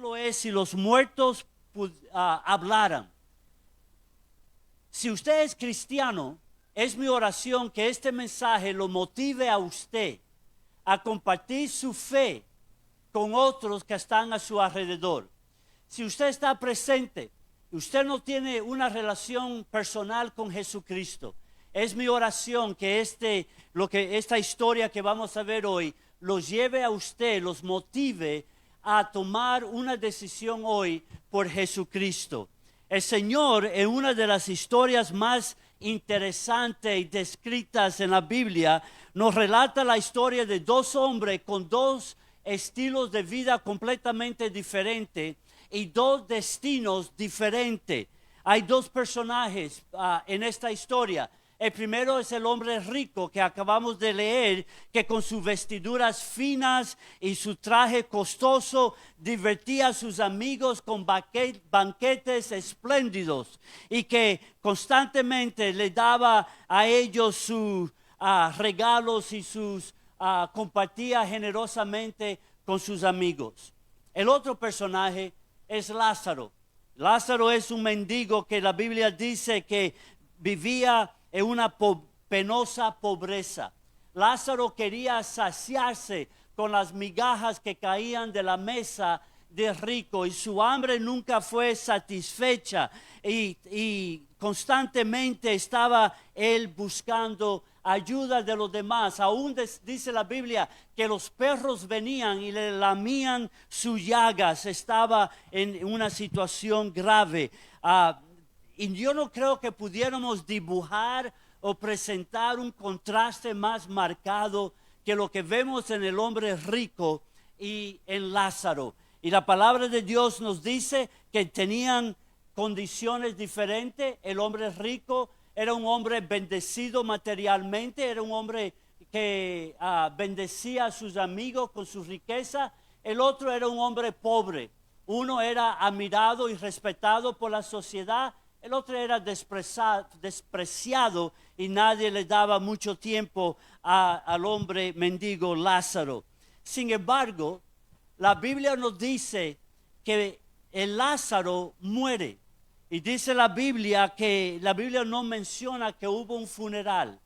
título es Si los muertos hablaran. Si usted es cristiano, es mi oración que este mensaje lo motive a usted a compartir su fe con otros que están a su alrededor. Si usted está presente, usted no tiene una relación personal con Jesucristo, es mi oración que esta historia que vamos a ver hoy los lleve a usted, los motive a tomar una decisión hoy por Jesucristo. El Señor, en una de las historias más interesantes y descritas en la Biblia, nos relata la historia de dos hombres con dos estilos de vida completamente diferentes y dos destinos diferentes. Hay dos personajes en esta historia. El primero es el hombre rico que acabamos de leer, que con sus vestiduras finas y su traje costoso divertía a sus amigos con banquetes espléndidos y que constantemente le daba a ellos sus regalos y compartía generosamente con sus amigos. El otro personaje es Lázaro. Lázaro es un mendigo que la Biblia dice que vivía en una penosa pobreza. Lázaro quería saciarse con las migajas que caían de la mesa del rico y su hambre nunca fue satisfecha y constantemente estaba él buscando ayuda de los demás. Aún dice la Biblia que los perros venían y le lamían sus llagas. Estaba en una situación grave. Y yo no creo que pudiéramos dibujar o presentar un contraste más marcado que lo que vemos en el hombre rico y en Lázaro. Y la palabra de Dios nos dice que tenían condiciones diferentes. El hombre rico era un hombre bendecido materialmente, era un hombre que bendecía a sus amigos con su riqueza. El otro era un hombre pobre. Uno era admirado y respetado por la sociedad. El otro era despreciado y nadie le daba mucho tiempo al hombre mendigo Lázaro. Sin embargo, la Biblia nos dice que el Lázaro muere. Y dice la Biblia que la Biblia no menciona que hubo un funeral.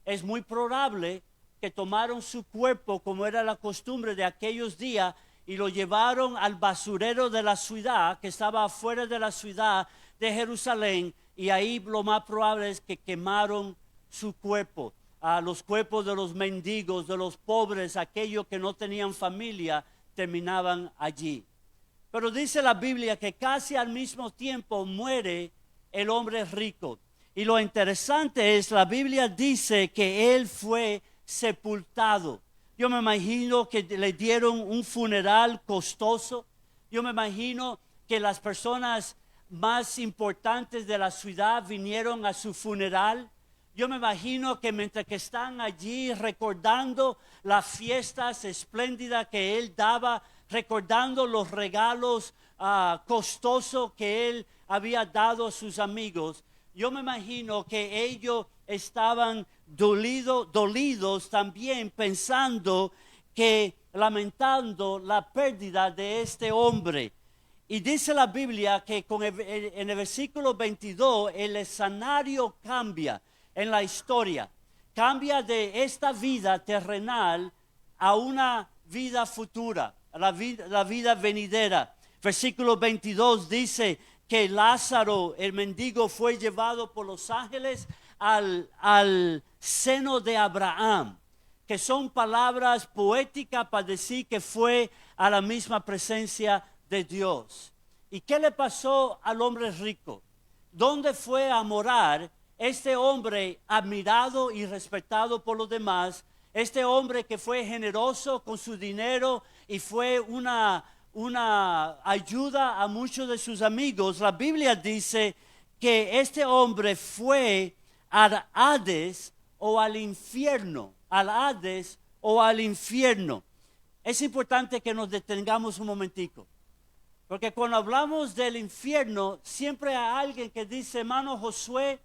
Es muy probable que tomaron su cuerpo, como era la costumbre de aquellos días, y lo llevaron al basurero de la ciudad, que estaba afuera de la ciudad de Jerusalén, y ahí lo más probable es que quemaron su cuerpo. Los cuerpos de los mendigos, de los pobres, aquellos que no tenían familia, terminaban allí. Pero dice la Biblia que casi al mismo tiempo muere el hombre rico. Y lo interesante es, la Biblia dice que él fue sepultado. Yo me imagino que le dieron un funeral costoso. Yo me imagino que las personas más importantes de la ciudad vinieron a su funeral. Yo me imagino que mientras que están allí recordando las fiestas espléndidas que él daba, recordando los regalos costosos que él había dado a sus amigos, yo me imagino que ellos estaban dolidos también, pensando lamentando la pérdida de este hombre. Y dice la Biblia que en el versículo 22 el escenario cambia en la historia. Cambia de esta vida terrenal a una vida futura, a la vida venidera. Versículo 22 dice que Lázaro, el mendigo, fue llevado por los ángeles al seno de Abraham, que son palabras poéticas para decir que fue a la misma presencia de Dios. ¿Y qué le pasó al hombre rico? ¿Dónde fue a morar este hombre admirado y respetado por los demás? Este hombre que fue generoso con su dinero y fue una ayuda a muchos de sus amigos. La Biblia dice que este hombre fue al Hades o al infierno. Al Hades o al infierno. Es importante que nos detengamos un momentico. Porque cuando hablamos del infierno, siempre hay alguien que dice, hermano Josué,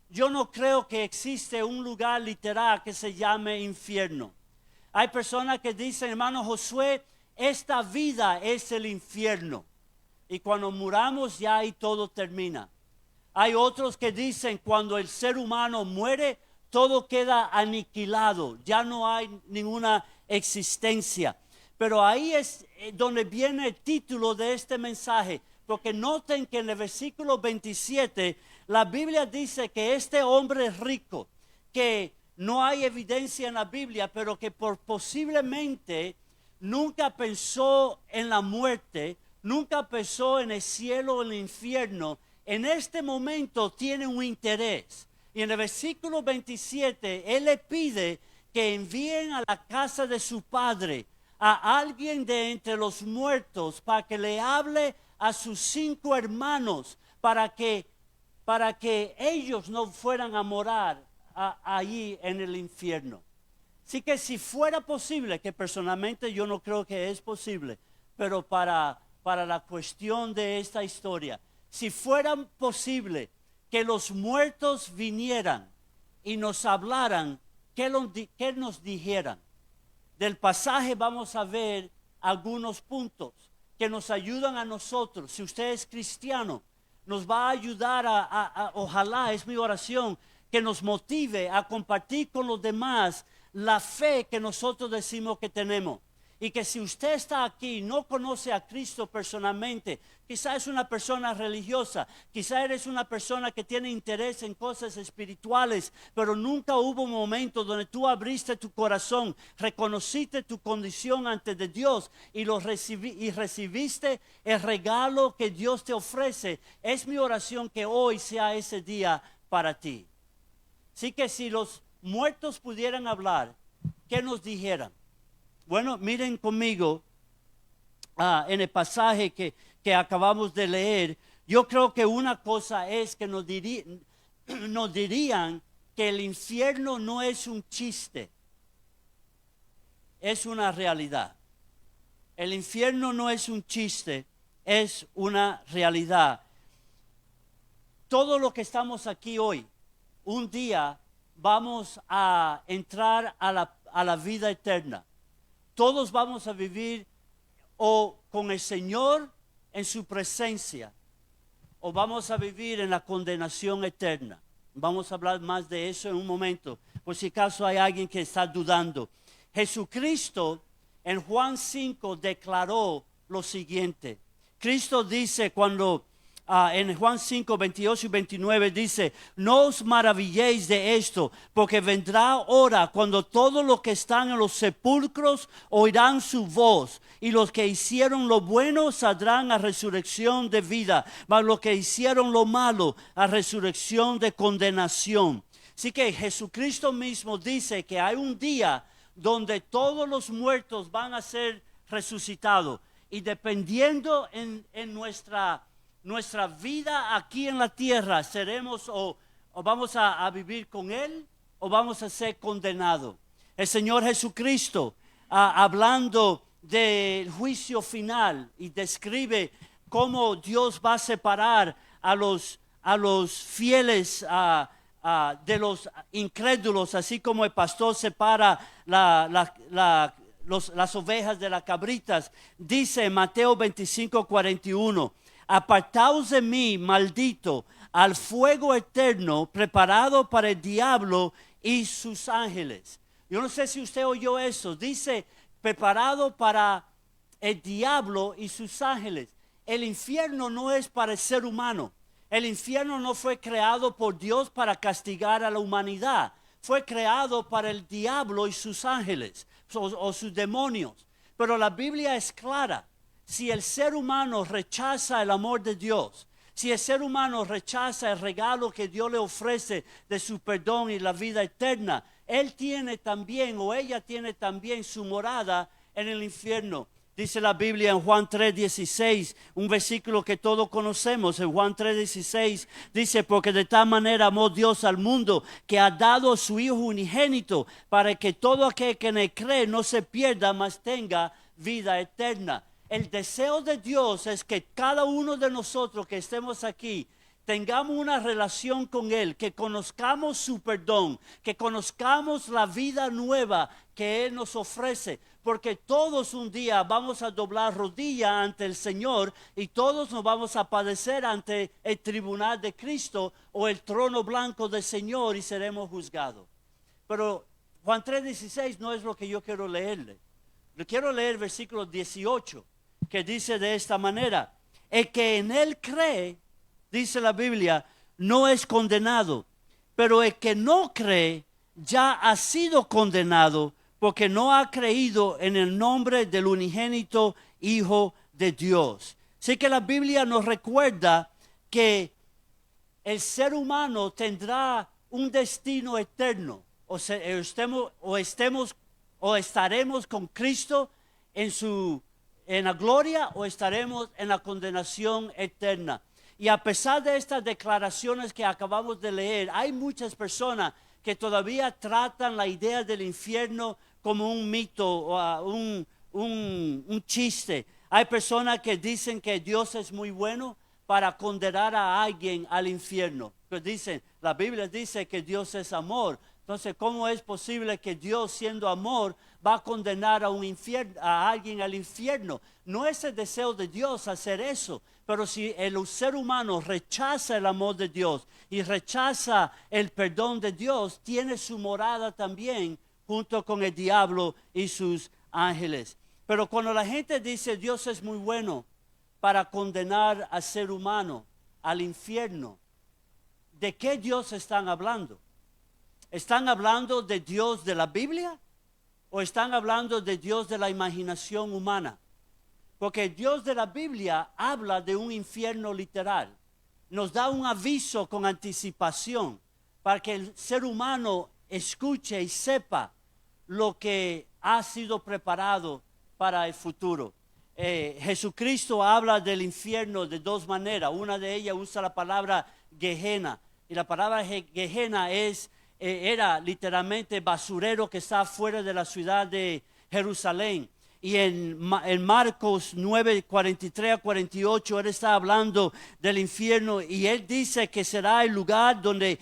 yo no creo que existe un lugar literal que se llame infierno. Hay personas que dicen, hermano Josué, esta vida es el infierno. Y cuando muramos ya ahí todo termina. Hay otros que dicen cuando el ser humano muere, todo queda aniquilado, ya no hay ninguna existencia. Pero ahí es donde viene el título de este mensaje, porque noten que en el versículo 27 la Biblia dice que este hombre rico, que no hay evidencia en la Biblia, pero que posiblemente nunca pensó en la muerte, nunca pensó en el cielo o el infierno, en este momento tiene un interés. Y en el versículo 27, él le pide que envíen a la casa de su padre a alguien de entre los muertos para que le hable a sus 5 hermanos para que ellos no fueran a morar allí en el infierno. Así que si fuera posible, que personalmente yo no creo que es posible, pero para la cuestión de esta historia, si fuera posible que los muertos vinieran y nos hablaran, ¿qué nos dijeran? Del pasaje vamos a ver algunos puntos que nos ayudan a nosotros. Si usted es cristiano, nos va a ayudar ojalá, es mi oración, que nos motive a compartir con los demás la fe que nosotros decimos que tenemos. Y que si usted está aquí y no conoce a Cristo personalmente, quizá es una persona religiosa, quizá eres una persona que tiene interés en cosas espirituales, pero nunca hubo un momento donde tú abriste tu corazón, reconociste tu condición ante de Dios y recibiste el regalo que Dios te ofrece. Es mi oración que hoy sea ese día para ti. Así que si los muertos pudieran hablar, ¿qué nos dijeran? Bueno, miren conmigo en el pasaje que acabamos de leer. Yo creo que una cosa es que nos dirían que el infierno no es un chiste, es una realidad. El infierno no es un chiste, es una realidad. Todo lo que estamos aquí hoy, un día vamos a entrar a la vida eterna. Todos vamos a vivir o con el Señor en su presencia, o vamos a vivir en la condenación eterna. Vamos a hablar más de eso en un momento, por si acaso hay alguien que está dudando. Jesucristo en Juan 5 declaró lo siguiente. Cristo dice cuando en Juan 5, 28 y 29 dice: no os maravilléis de esto, porque vendrá hora cuando todos los que están en los sepulcros oirán su voz, y los que hicieron lo bueno saldrán a resurrección de vida, mas los que hicieron lo malo a resurrección de condenación. Así que Jesucristo mismo dice que hay un día donde todos los muertos van a ser resucitados, y dependiendo en nuestra vida aquí en la tierra, seremos o vamos a vivir con Él o vamos a ser condenados. El Señor Jesucristo, hablando del juicio final, y describe cómo Dios va a separar a los fieles de los incrédulos, así como el pastor separa las ovejas de las cabritas. Dice en Mateo 25, 41: apartaos de mí, maldito, al fuego eterno preparado para el diablo y sus ángeles. Yo no sé si usted oyó eso. Dice preparado para el diablo y sus ángeles. El infierno no es para el ser humano. El infierno no fue creado por Dios para castigar a la humanidad. Fue creado para el diablo y sus ángeles o sus demonios. Pero la Biblia es clara. Si el ser humano rechaza el amor de Dios, si el ser humano rechaza el regalo que Dios le ofrece de su perdón y la vida eterna, él tiene también o ella tiene también su morada en el infierno. Dice la Biblia en Juan 3:16, un versículo que todos conocemos. En Juan 3:16 dice: porque de tal manera amó Dios al mundo, que ha dado a su Hijo unigénito, para que todo aquel que en él cree no se pierda, mas tenga vida eterna. El deseo de Dios es que cada uno de nosotros que estemos aquí tengamos una relación con Él, que conozcamos su perdón, que conozcamos la vida nueva que Él nos ofrece, porque todos un día vamos a doblar rodilla ante el Señor y todos nos vamos a padecer ante el tribunal de Cristo o el trono blanco del Señor y seremos juzgados. Pero Juan 3:16 no es lo que yo quiero leerle. Yo quiero leer el versículo 18, que dice de esta manera: el que en Él cree, dice la Biblia, no es condenado, pero el que no cree ya ha sido condenado porque no ha creído en el nombre del unigénito Hijo de Dios. Así que la Biblia nos recuerda que el ser humano tendrá un destino eterno, o estaremos con Cristo en la gloria o estaremos en la condenación eterna. Y a pesar de estas declaraciones que acabamos de leer, hay muchas personas que todavía tratan la idea del infierno como un mito o un chiste. Hay personas que dicen que Dios es muy bueno para condenar a alguien al infierno. Pues dicen, la Biblia dice que Dios es amor. Entonces, ¿cómo es posible que Dios, siendo amor, va a condenar a alguien al infierno? No es el deseo de Dios hacer eso, pero si el ser humano rechaza el amor de Dios y rechaza el perdón de Dios, tiene su morada también junto con el diablo y sus ángeles. Pero cuando la gente dice Dios es muy bueno para condenar al ser humano al infierno, ¿de qué Dios están hablando? ¿Están hablando de Dios de la Biblia o están hablando de Dios de la imaginación humana? Porque el Dios de la Biblia habla de un infierno literal. Nos da un aviso con anticipación para que el ser humano escuche y sepa lo que ha sido preparado para el futuro. Jesucristo habla del infierno de dos maneras. Una de ellas usa la palabra Gehenna. Y la palabra Gehenna era literalmente basurero que está fuera de la ciudad de Jerusalén. Y en Marcos 9, 43 a 48, él está hablando del infierno y él dice que será el lugar donde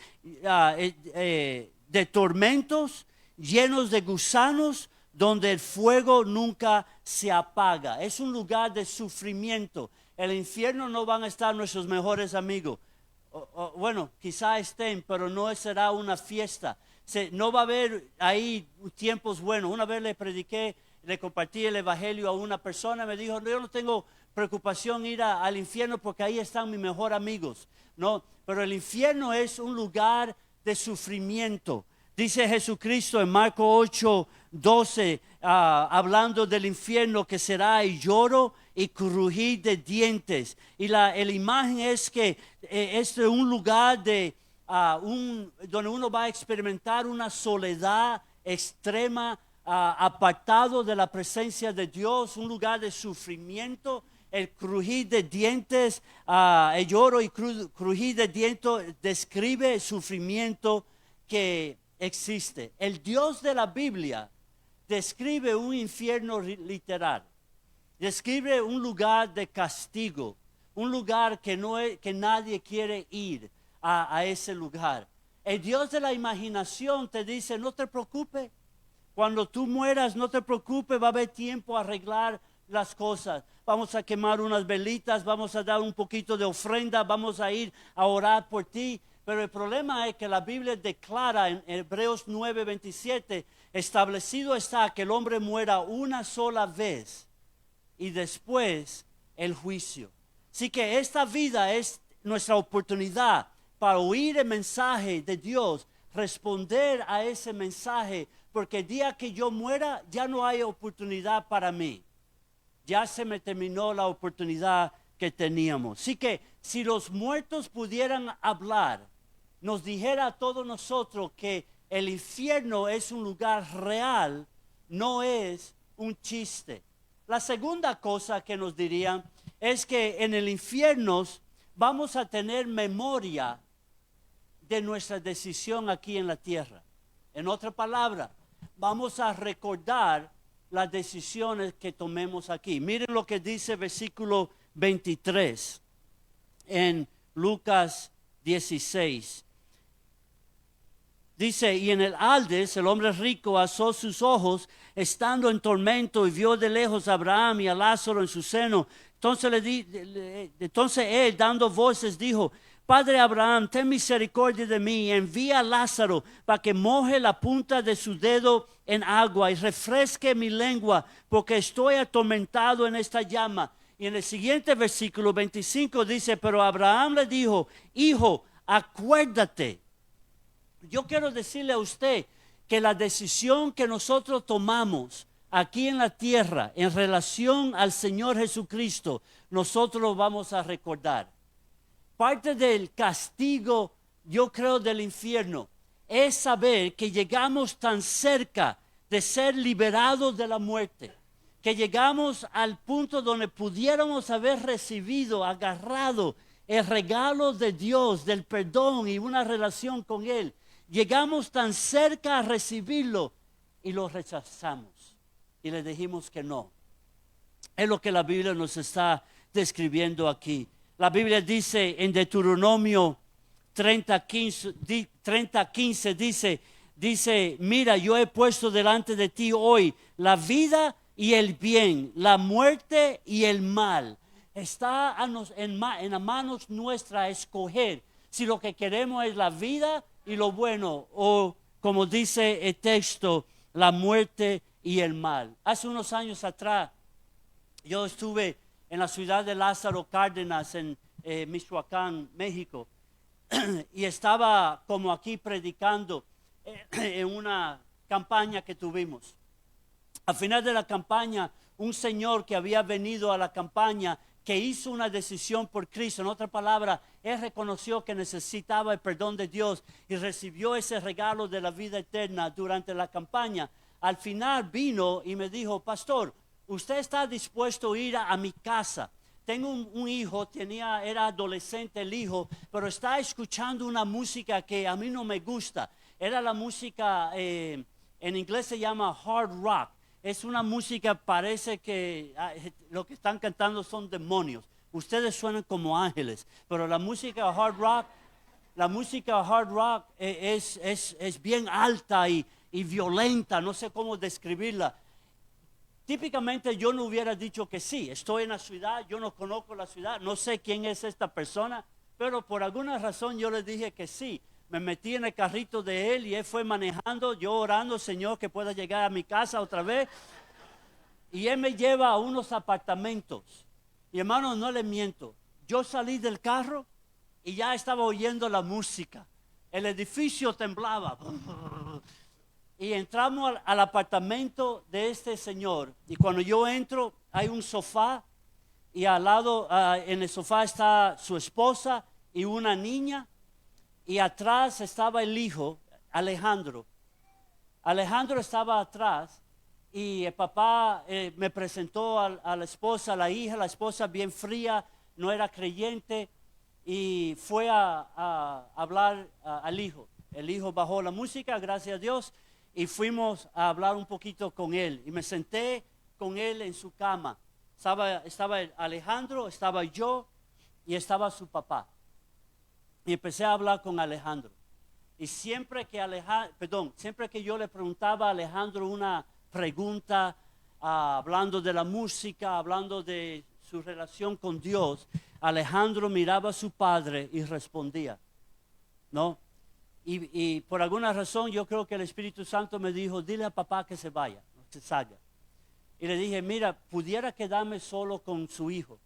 de tormentos, llenos de gusanos, donde el fuego nunca se apaga. Es un lugar de sufrimiento. El infierno no van a estar nuestros mejores amigos. Bueno, quizá estén, pero no será una fiesta. No va a haber ahí tiempos buenos. Una vez le compartí el evangelio a una persona, me dijo, yo no tengo preocupación ir al infierno porque ahí están mis mejores amigos. No, pero el infierno es un lugar de sufrimiento. Dice Jesucristo en Marcos 8, 12, hablando del infierno, que será el lloro y crujir de dientes. Y la imagen es que es un lugar donde uno va a experimentar una soledad extrema, apartado de la presencia de Dios, un lugar de sufrimiento. El crujir de dientes, el lloro y crujir de dientes describe el sufrimiento que existe. El Dios de la Biblia describe un infierno literal, describe un lugar de castigo, un lugar que nadie quiere ir a ese lugar. El Dios de la imaginación te dice, no te preocupes, cuando tú mueras no te preocupes, va a haber tiempo a arreglar las cosas. Vamos a quemar unas velitas, vamos a dar un poquito de ofrenda, vamos a ir a orar por ti. Pero el problema es que la Biblia declara en Hebreos 9:27, establecido está que el hombre muera una sola vez y después el juicio. Así que esta vida es nuestra oportunidad para oír el mensaje de Dios, responder a ese mensaje, porque el día que yo muera ya no hay oportunidad para mí. Ya se me terminó la oportunidad que teníamos. Así que si los muertos pudieran hablar, nos dijera a todos nosotros que el infierno es un lugar real, no es un chiste. La segunda cosa que nos dirían es que en el infierno vamos a tener memoria de nuestra decisión aquí en la tierra. En otra palabra, vamos a recordar las decisiones que tomemos aquí. Miren lo que dice versículo 23 en Lucas 16. Dice, y en el Hades el hombre rico alzó sus ojos, estando en tormento, y vio de lejos a Abraham y a Lázaro en su seno. Entonces él, dando voces, dijo, Padre Abraham, ten misericordia de mí, envía a Lázaro para que moje la punta de su dedo en agua y refresque mi lengua, porque estoy atormentado en esta llama. Y en el siguiente versículo 25 dice, pero Abraham le dijo, hijo, acuérdate. Yo quiero decirle a usted que la decisión que nosotros tomamos aquí en la tierra en relación al Señor Jesucristo, nosotros lo vamos a recordar. Parte del castigo, yo creo, del infierno es saber que llegamos tan cerca de ser liberados de la muerte, que llegamos al punto donde pudiéramos haber recibido, agarrado el regalo de Dios, del perdón y una relación con Él. Llegamos tan cerca a recibirlo y lo rechazamos y le dijimos que no. Es lo que la Biblia nos está describiendo aquí. La Biblia dice en Deuteronomio 30:15 dice, mira, yo he puesto delante de ti hoy la vida y el bien, la muerte y el mal. Está en las manos nuestras escoger si lo que queremos es la vida y lo bueno, o como dice el texto, la muerte y el mal. Hace unos años atrás, yo estuve en la ciudad de Lázaro Cárdenas, en Michoacán, México, y estaba como aquí predicando en una campaña que tuvimos. Al final de la campaña, un señor que había venido a la campaña, que hizo una decisión por Cristo, en otra palabra, él reconoció que necesitaba el perdón de Dios y recibió ese regalo de la vida eterna durante la campaña. Al final vino y me dijo, pastor, ¿usted está dispuesto a ir a mi casa? Tengo un hijo, era adolescente el hijo, pero está escuchando una música que a mí no me gusta. Era la música, en inglés se llama hard rock. Es una música, parece que lo que están cantando son demonios. Ustedes suenan como ángeles, pero la música hard rock es bien alta y violenta, no sé cómo describirla. Típicamente yo no hubiera dicho que sí, estoy en la ciudad, yo no conozco la ciudad, no sé quién es esta persona, pero por alguna razón yo le dije que sí. Me metí en el carrito de él y él fue manejando, yo orando, Señor, que pueda llegar a mi casa otra vez. Y él me lleva a unos apartamentos. Y hermano, no le miento, yo salí del carro y ya estaba oyendo la música. El edificio temblaba. Y entramos al apartamento de este señor. Y cuando yo entro, hay un sofá. Y al lado, en el sofá está su esposa y una niña. Y atrás estaba el hijo, Alejandro. Alejandro estaba atrás. Y el papá me presentó a la esposa, a la hija. La esposa bien fría, no era creyente. Y fue a hablar al hijo. El hijo bajó la música, gracias a Dios. Y fuimos a hablar un poquito con él. Y me senté con él en su cama. Estaba Alejandro, estaba yo y estaba su papá. Y empecé a hablar con Alejandro. Y siempre que yo le preguntaba a Alejandro una pregunta, hablando de la música, hablando de su relación con Dios, Alejandro miraba a su padre y respondía, ¿no? Y por alguna razón yo creo que el Espíritu Santo me dijo, dile a papá que se vaya, que salga. Y le dije, mira, pudiera quedarme solo con su hijo.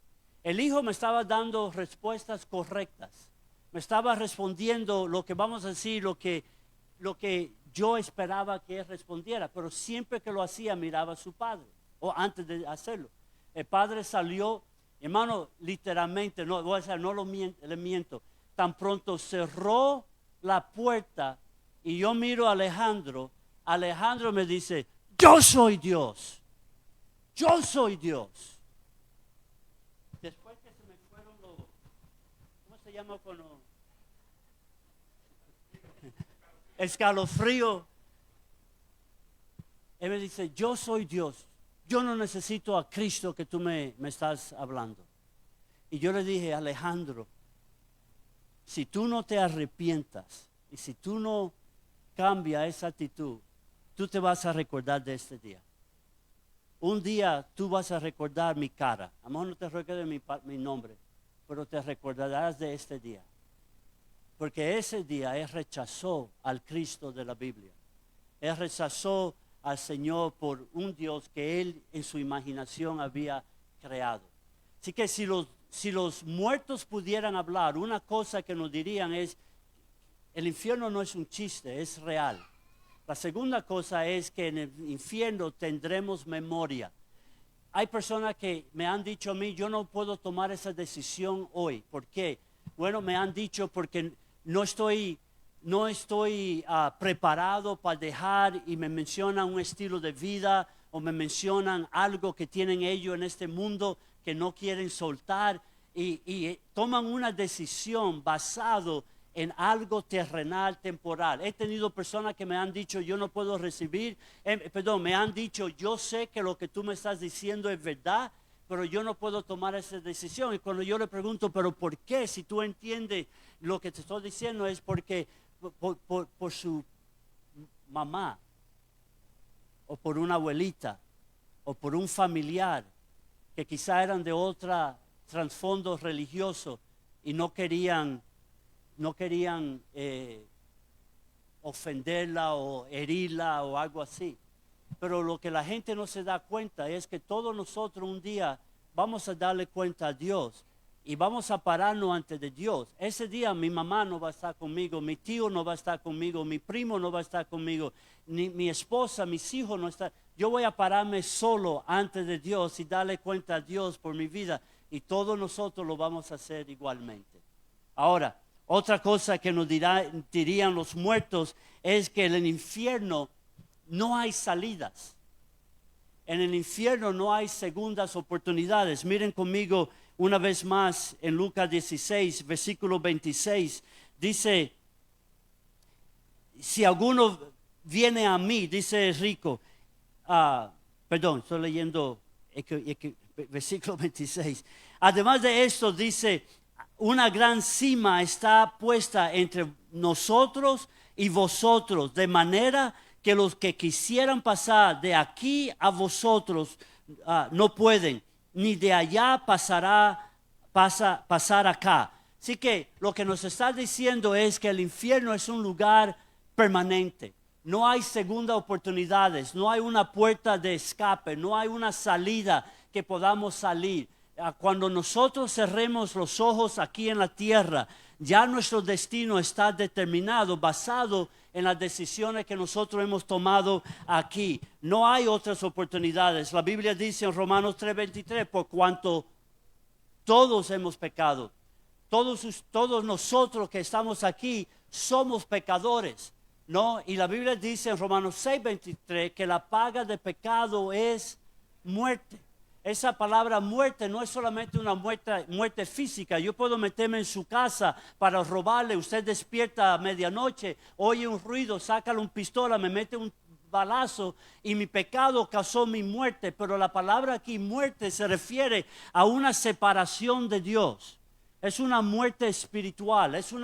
El hijo me estaba dando respuestas correctas. Me estaba respondiendo lo que vamos a decir, lo que yo esperaba que él respondiera. Pero siempre que lo hacía miraba a su padre, o antes de hacerlo. El padre salió, hermano, literalmente, no le miento, tan pronto cerró la puerta y yo miro a Alejandro me dice, yo soy Dios. Yo soy Dios. Después que se me fueron los, ¿cómo se llama cuando? Escalofrío. Él me dice, yo soy Dios. Yo no necesito a Cristo que tú me estás hablando. Y yo le dije, Alejandro, si tú no te arrepientas y si tú no cambias esa actitud, tú te vas a recordar de este día. Un día tú vas a recordar mi cara. A lo mejor no te recuerdas mi nombre, pero te recordarás de este día. Porque ese día Él rechazó al Cristo de la Biblia. Él rechazó al Señor por un Dios que Él en su imaginación había creado. Así que si los muertos pudieran hablar, una cosa que nos dirían es, el infierno no es un chiste, es real. La segunda cosa es que en el infierno tendremos memoria. Hay personas que me han dicho a mí, yo no puedo tomar esa decisión hoy. ¿Por qué? Bueno, me han dicho porque no estoy preparado para dejar, y me mencionan un estilo de vida o me mencionan algo que tienen ellos en este mundo que no quieren soltar y toman una decisión basado en algo terrenal, temporal. He tenido personas que me han dicho, yo no puedo recibir, me han dicho, yo sé que lo que tú me estás diciendo es verdad, pero yo no puedo tomar esa decisión. Y cuando yo le pregunto, ¿pero por qué? Si tú entiendes lo que te estoy diciendo, es porque por su mamá, o por una abuelita, o por un familiar, que quizá eran de otro trasfondo religioso y no querían ofenderla o herirla o algo así. Pero lo que la gente no se da cuenta es que todos nosotros un día vamos a darle cuenta a Dios y vamos a pararnos ante de Dios. Ese día mi mamá no va a estar conmigo, mi tío no va a estar conmigo, mi primo no va a estar conmigo, ni mi esposa, mis hijos no están. Yo voy a pararme solo ante de Dios y darle cuenta a Dios por mi vida, y todos nosotros lo vamos a hacer igualmente. Ahora, otra cosa que nos dirían los muertos es que en el infierno no hay salidas. En el infierno no hay segundas oportunidades. Miren conmigo una vez más en Lucas 16, versículo 26. Dice, si alguno viene a mí, dice el rico, estoy leyendo versículo 26. Además de esto dice, una gran cima está puesta entre nosotros y vosotros, de manera que los que quisieran pasar de aquí a vosotros no pueden, ni de allá pasar acá. Así que lo que nos está diciendo es que el infierno es un lugar permanente. No hay segunda oportunidades, no hay una puerta de escape, no hay una salida que podamos salir. Cuando nosotros cerremos los ojos aquí en la tierra, ya nuestro destino está determinado, basado en las decisiones que nosotros hemos tomado aquí. No hay otras oportunidades. La Biblia dice en Romanos 3:23, por cuanto todos hemos pecado, todos nosotros que estamos aquí somos pecadores, ¿no? Y la Biblia dice en Romanos 6:23 que la paga de pecado es muerte. Esa palabra muerte no es solamente una muerte física. Yo puedo meterme en su casa para robarle. Usted despierta a medianoche, oye un ruido, sácale un pistola, me mete un balazo y mi pecado causó mi muerte. Pero la palabra aquí muerte se refiere a una separación de Dios. Es una muerte espiritual. Es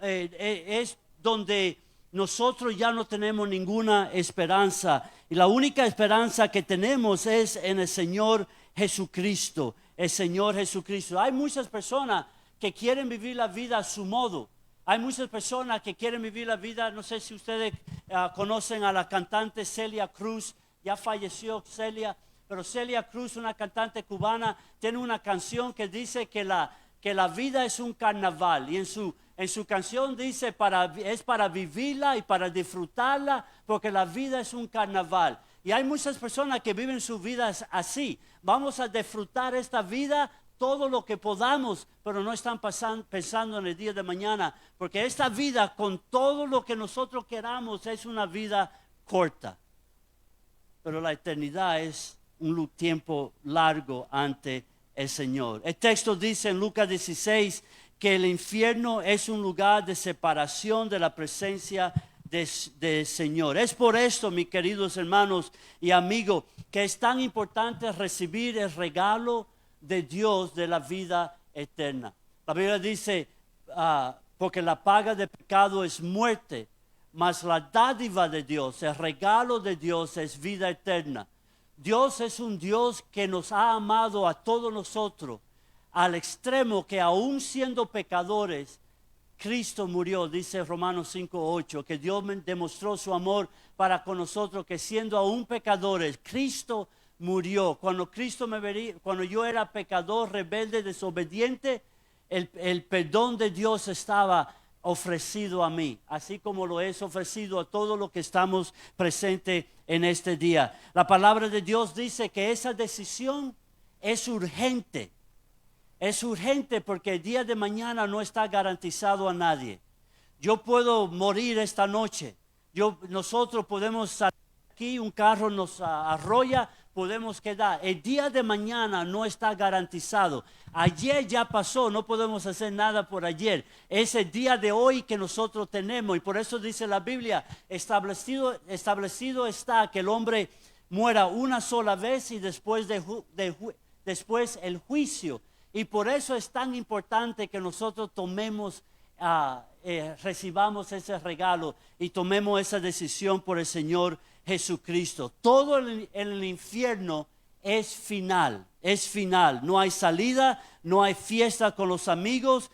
es donde nosotros ya no tenemos ninguna esperanza. Y la única esperanza que tenemos es en el Señor Jesucristo. El Señor Jesucristo. Hay muchas personas que quieren vivir la vida a su modo. Hay muchas personas que quieren vivir la vida. No sé si ustedes conocen a la cantante Celia Cruz. Ya falleció Celia. Pero Celia Cruz, una cantante cubana, tiene una canción que dice que la vida es un carnaval. Y en su canción dice, es para vivirla y para disfrutarla, porque la vida es un carnaval. Y hay muchas personas que viven sus vidas así. Vamos a disfrutar esta vida todo lo que podamos, pero no están pensando en el día de mañana, porque esta vida, con todo lo que nosotros queramos, es una vida corta. Pero la eternidad es un tiempo largo ante el Señor. El texto dice en Lucas 16 que el infierno es un lugar de separación de la presencia del Señor. Es por esto, mis queridos hermanos y amigos, que es tan importante recibir el regalo de Dios de la vida eterna. La Biblia dice, porque la paga de pecado es muerte, mas la dádiva de Dios, el regalo de Dios es vida eterna. Dios es un Dios que nos ha amado a todos nosotros al extremo que aún siendo pecadores, Cristo murió, dice Romanos 5:8, que Dios demostró su amor para con nosotros, que siendo aún pecadores, Cristo murió. Cuando yo era pecador, rebelde, desobediente, el perdón de Dios estaba ofrecido a mí, así como lo es ofrecido a todos los que estamos presentes en este día. La palabra de Dios dice que esa decisión es urgente. Es urgente porque el día de mañana no está garantizado a nadie. Yo puedo morir esta noche. Nosotros podemos salir aquí, un carro nos arrolla, podemos quedar. El día de mañana no está garantizado. Ayer ya pasó, no podemos hacer nada por ayer. Es el día de hoy que nosotros tenemos y por eso dice la Biblia, establecido está que el hombre muera una sola vez y después el juicio. Y por eso es tan importante que nosotros recibamos ese regalo y tomemos esa decisión por el Señor Jesucristo. Todo en el infierno es final, no hay salida, no hay fiesta con los amigos.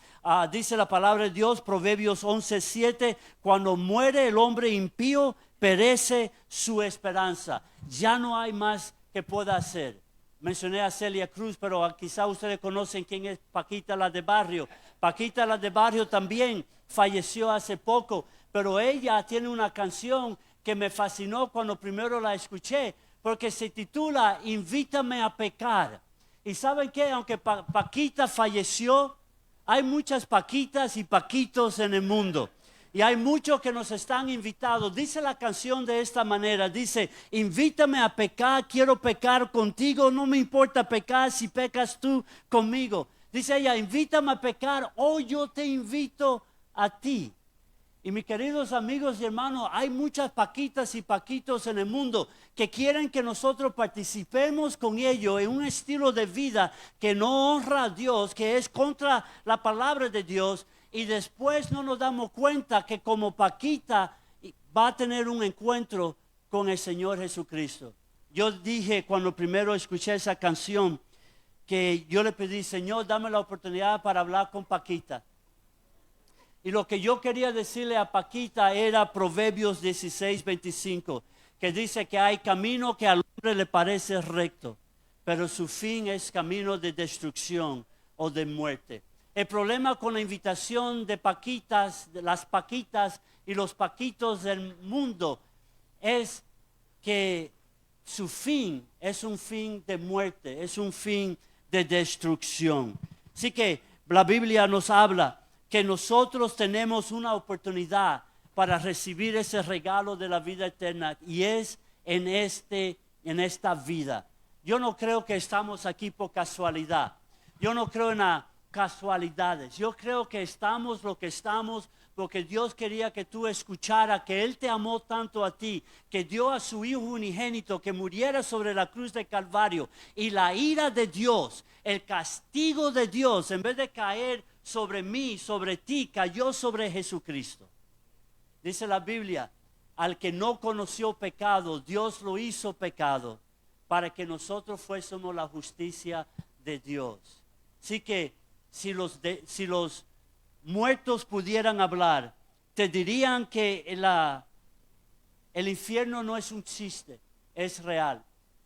Dice la palabra de Dios, Proverbios 11:7, cuando muere el hombre impío, perece su esperanza. Ya no hay más que pueda hacer. Mencioné a Celia Cruz, pero quizá ustedes conocen quién es Paquita la de Barrio. Paquita la de Barrio también falleció hace poco, pero ella tiene una canción que me fascinó cuando primero la escuché, porque se titula Invítame a pecar. Y ¿saben qué? Aunque Paquita falleció, hay muchas Paquitas y Paquitos en el mundo. Y hay muchos que nos están invitados. Dice la canción de esta manera, dice, invítame a pecar, quiero pecar contigo, no me importa pecar si pecas tú conmigo. Dice ella, invítame a pecar, hoy yo te invito a ti. Y mis queridos amigos y hermanos, hay muchas Paquitas y Paquitos en el mundo que quieren que nosotros participemos con ellos en un estilo de vida que no honra a Dios, que es contra la palabra de Dios. Y después no nos damos cuenta que como Paquita va a tener un encuentro con el Señor Jesucristo. Yo dije cuando primero escuché esa canción que yo le pedí, Señor, dame la oportunidad para hablar con Paquita. Y lo que yo quería decirle a Paquita era Proverbios 16:25, que dice que hay camino que al hombre le parece recto, pero su fin es camino de destrucción o de muerte. El problema con la invitación de Paquitas, de las Paquitas y los Paquitos del mundo es que su fin es un fin de muerte, es un fin de destrucción. Así que la Biblia nos habla que nosotros tenemos una oportunidad para recibir ese regalo de la vida eterna y es en esta vida. Yo no creo que estamos aquí por casualidad. Yo no creo en la casualidades. Yo creo que estamos lo que estamos porque Dios quería que tú escucharas que Él te amó tanto a ti, que dio a su Hijo unigénito que muriera sobre la cruz de Calvario y la ira de Dios, el castigo de Dios, en vez de caer sobre mí, sobre ti, cayó sobre Jesucristo. Dice la Biblia, al que no conoció pecado, Dios lo hizo pecado para que nosotros fuésemos la justicia de Dios. Así que si los muertos pudieran hablar, te dirían que el infierno no es un chiste, es real.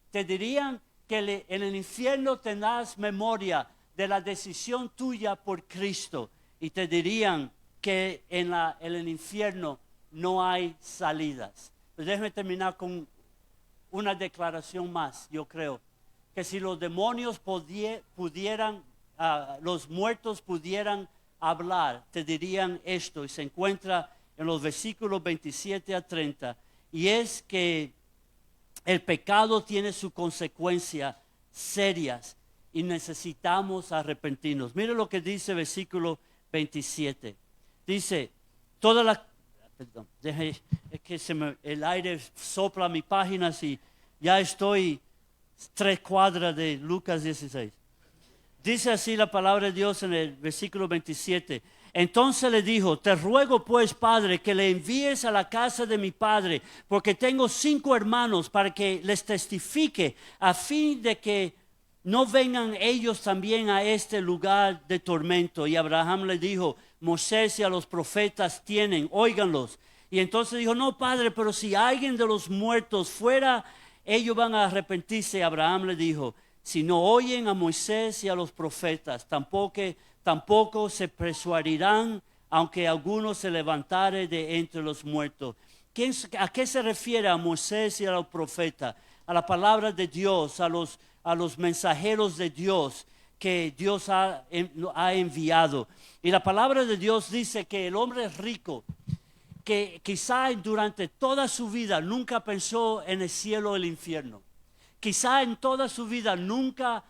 Te dirían que en el infierno tendrás memoria de la decisión tuya por Cristo. Y te dirían que en el infierno no hay salidas. Pues déjeme terminar con una declaración más. Yo creo que si los demonios pudieran los muertos pudieran hablar, te dirían esto, y se encuentra en los versículos 27 a 30, y es que el pecado tiene sus consecuencias serias y necesitamos arrepentirnos. Mire lo que dice versículo 27. Dice, es que el aire sopla mis páginas y ya estoy 3 cuadras de Lucas 16. Dice así la palabra de Dios en el versículo 27. Entonces le dijo, te ruego pues, padre, que le envíes a la casa de mi padre, porque tengo 5 hermanos, para que les testifique, a fin de que no vengan ellos también a este lugar de tormento. Y Abraham le dijo, Moisés y a los profetas tienen, óiganlos. Y entonces dijo, no, padre, pero si alguien de los muertos fuera, ellos van a arrepentirse. Abraham le dijo, si no oyen a Moisés y a los profetas, tampoco se persuadirán, aunque alguno se levantare de entre los muertos. ¿A qué se refiere a Moisés y a los profetas? A la palabra de Dios, a los mensajeros de Dios que Dios ha enviado. Y la palabra de Dios dice que el hombre rico, que quizá durante toda su vida nunca pensó en el cielo o el infierno. Quizá en toda su vida nunca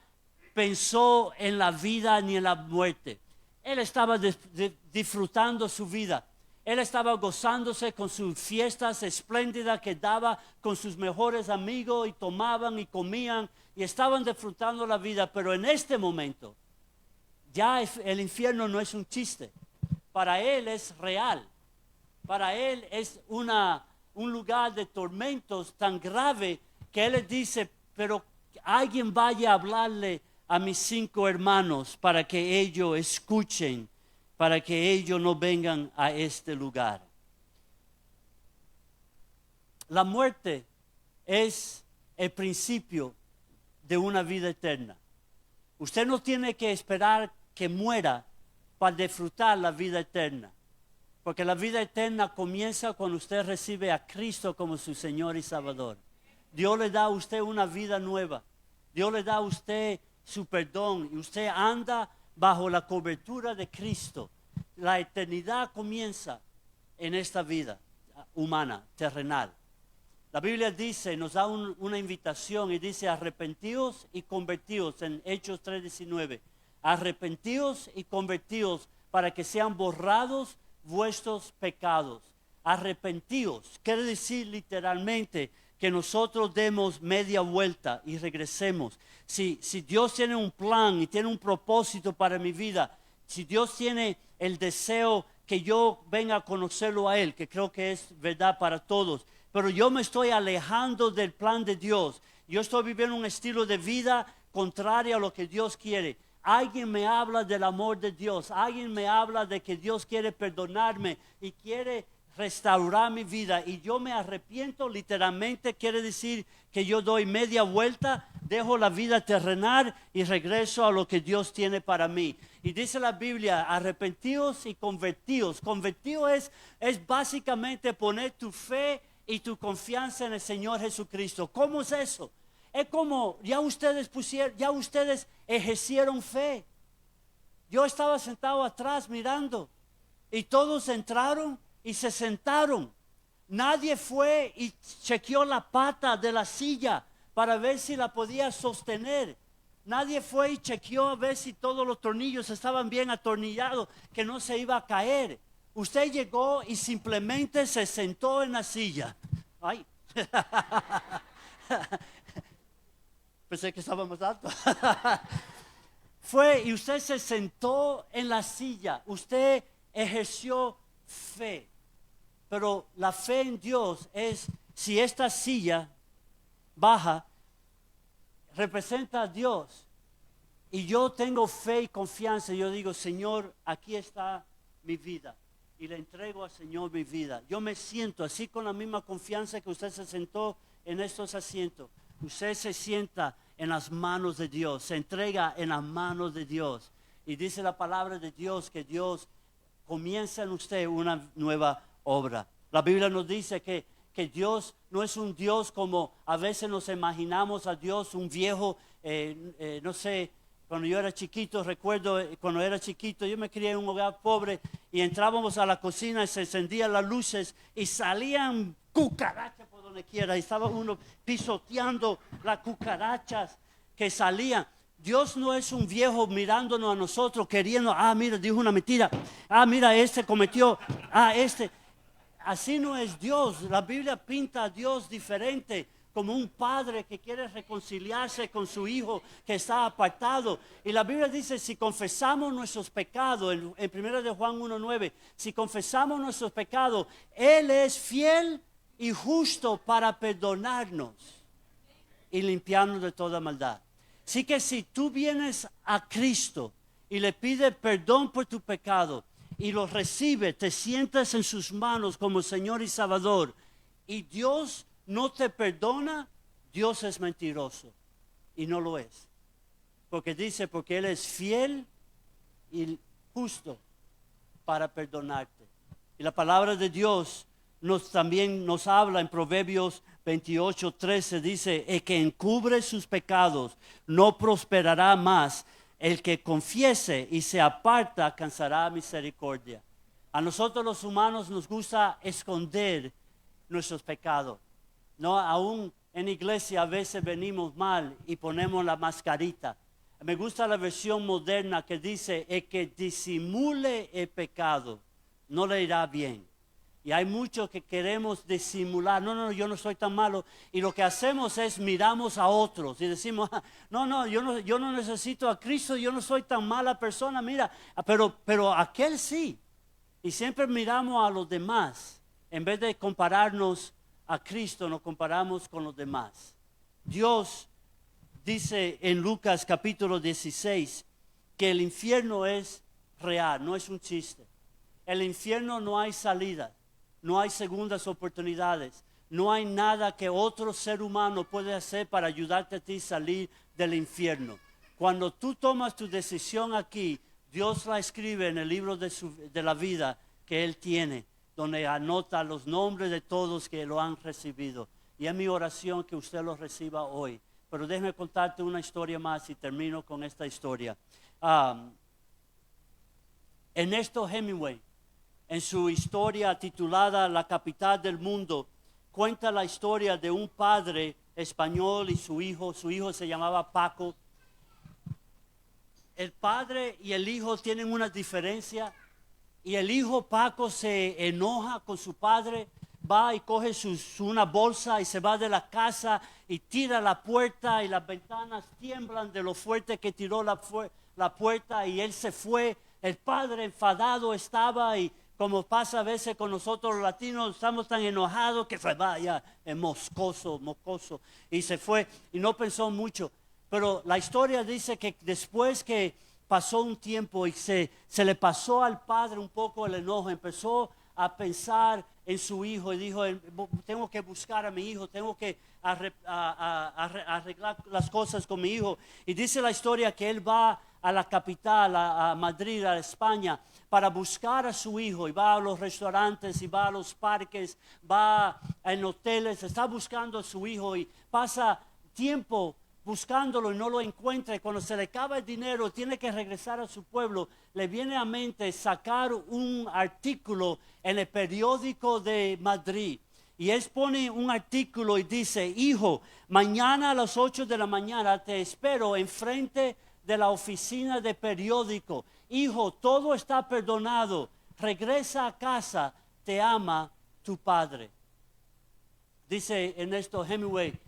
pensó en la vida ni en la muerte. Él estaba disfrutando su vida. Él estaba gozándose con sus fiestas espléndidas que daba con sus mejores amigos, y tomaban y comían y estaban disfrutando la vida. Pero en este momento ya el infierno no es un chiste. Para él es real. Para él es un lugar de tormentos tan grave que él le dice, pero alguien vaya a hablarle a mis 5 hermanos para que ellos escuchen, para que ellos no vengan a este lugar. La muerte es el principio de una vida eterna. Usted no tiene que esperar que muera para disfrutar la vida eterna, porque la vida eterna comienza cuando usted recibe a Cristo como su Señor y Salvador. Dios le da a usted una vida nueva. Dios le da a usted su perdón y usted anda bajo la cobertura de Cristo. La eternidad comienza en esta vida humana, terrenal. La Biblia dice, nos da una invitación y dice, arrepentíos y convertíos en Hechos 3:19. Arrepentíos y convertíos para que sean borrados vuestros pecados. Arrepentíos quiere decir literalmente que nosotros demos media vuelta y regresemos. Si Dios tiene un plan y tiene un propósito para mi vida, si Dios tiene el deseo que yo venga a conocerlo a Él, que creo que es verdad para todos, pero yo me estoy alejando del plan de Dios, yo estoy viviendo un estilo de vida contrario a lo que Dios quiere. Alguien me habla del amor de Dios, alguien me habla de que Dios quiere perdonarme y quiere restaurar mi vida, y yo me arrepiento. Literalmente quiere decir que yo doy media vuelta, dejo la vida terrenal y regreso a lo que Dios tiene para mí. Y dice la Biblia, arrepentíos y convertíos. Convertidos es básicamente poner tu fe y tu confianza en el Señor Jesucristo. ¿Cómo es eso? Es como ya ustedes ejercieron fe. Yo estaba sentado atrás mirando y todos entraron y se sentaron. Nadie fue y chequeó la pata de la silla para ver si la podía sostener. Nadie fue y chequeó a ver si todos los tornillos estaban bien atornillados, que no se iba a caer. Usted llegó y simplemente se sentó en la silla. Ay. Pensé que estaba más alto. Fue y usted se sentó en la silla. Usted ejerció fe. Pero la fe en Dios es, si esta silla baja, representa a Dios. Y yo tengo fe y confianza. Yo digo, Señor, aquí está mi vida. Y le entrego al Señor mi vida. Yo me siento así con la misma confianza que usted se sentó en estos asientos. Usted se sienta en las manos de Dios. Se entrega en las manos de Dios. Y dice la palabra de Dios que Dios comienza en usted una nueva obra. La Biblia nos dice que Dios no es un Dios como a veces nos imaginamos a Dios, un viejo, no sé, cuando yo era chiquito, recuerdo cuando era chiquito, yo me crié en un hogar pobre y entrábamos a la cocina y se encendían las luces y salían cucarachas por donde quiera y estaba uno pisoteando las cucarachas que salían. Dios no es un viejo mirándonos a nosotros queriendo, mira, dijo una mentira, mira, este cometió, este. Así no es Dios. La Biblia pinta a Dios diferente. como un padre que quiere reconciliarse con su hijo que está apartado. Y la Biblia dice, si confesamos nuestros pecados, en 1 de Juan 1:9, si confesamos nuestros pecados, Él es fiel y justo para perdonarnos y limpiarnos de toda maldad. Así que si tú vienes a Cristo y le pides perdón por tu pecado y lo recibes, te sientas en sus manos como Señor y Salvador, y Dios no te perdona, Dios es mentiroso y no lo es. Porque dice, porque Él es fiel y justo para perdonarte. Y la palabra de Dios también nos habla en Proverbios 28:13, dice, el que encubre sus pecados no prosperará más, el que confiese y se aparta alcanzará misericordia. A nosotros los humanos nos gusta esconder nuestros pecados. No, aún en iglesia a veces venimos mal y ponemos la mascarita. Me gusta la versión moderna que dice, el que disimule el pecado no le irá bien. Y hay muchos que queremos disimular, no, yo no soy tan malo. Y lo que hacemos es miramos a otros y decimos, yo no necesito a Cristo, yo no soy tan mala persona, mira, pero aquel sí. Y siempre miramos a los demás, en vez de compararnos a Cristo, nos comparamos con los demás. Dios dice en Lucas capítulo 16 que el infierno es real, no es un chiste. El infierno no hay salida, no hay segundas oportunidades, no hay nada que otro ser humano pueda hacer para ayudarte a ti a salir del infierno. Cuando tú tomas tu decisión aquí, Dios la escribe en el libro de la vida que Él tiene, donde anota los nombres de todos que lo han recibido. Y es mi oración que usted lo reciba hoy. Pero déjeme contarte una historia más y termino con esta historia. Ernesto Hemingway, en su historia titulada La capital del mundo, cuenta la historia de un padre español y su hijo se llamaba Paco. El padre y el hijo tienen una diferencia. Y el hijo Paco se enoja con su padre, va y coge una bolsa y se va de la casa y tira la puerta y las ventanas tiemblan de lo fuerte que tiró la puerta y él se fue. El padre enfadado estaba y como pasa a veces con nosotros los latinos, estamos tan enojados que se vaya, mocoso, y se fue y no pensó mucho. Pero la historia dice que después que pasó un tiempo y se le pasó al padre un poco el enojo, empezó a pensar en su hijo y dijo, tengo que buscar a mi hijo, tengo que arreglar las cosas con mi hijo. Y dice la historia que él va a la capital, a Madrid, a España, para buscar a su hijo, y va a los restaurantes, y va a los parques, va en hoteles, está buscando a su hijo y pasa tiempo buscándolo y no lo encuentra. Y cuando se le acaba el dinero, tiene que regresar a su pueblo, le viene a mente sacar un artículo en el periódico de Madrid. Y él pone un artículo y dice, hijo, mañana a las 8 de la mañana te espero enfrente de la oficina de periódico. Hijo, todo está perdonado, regresa a casa, te ama tu padre. Dice Ernesto Hemingway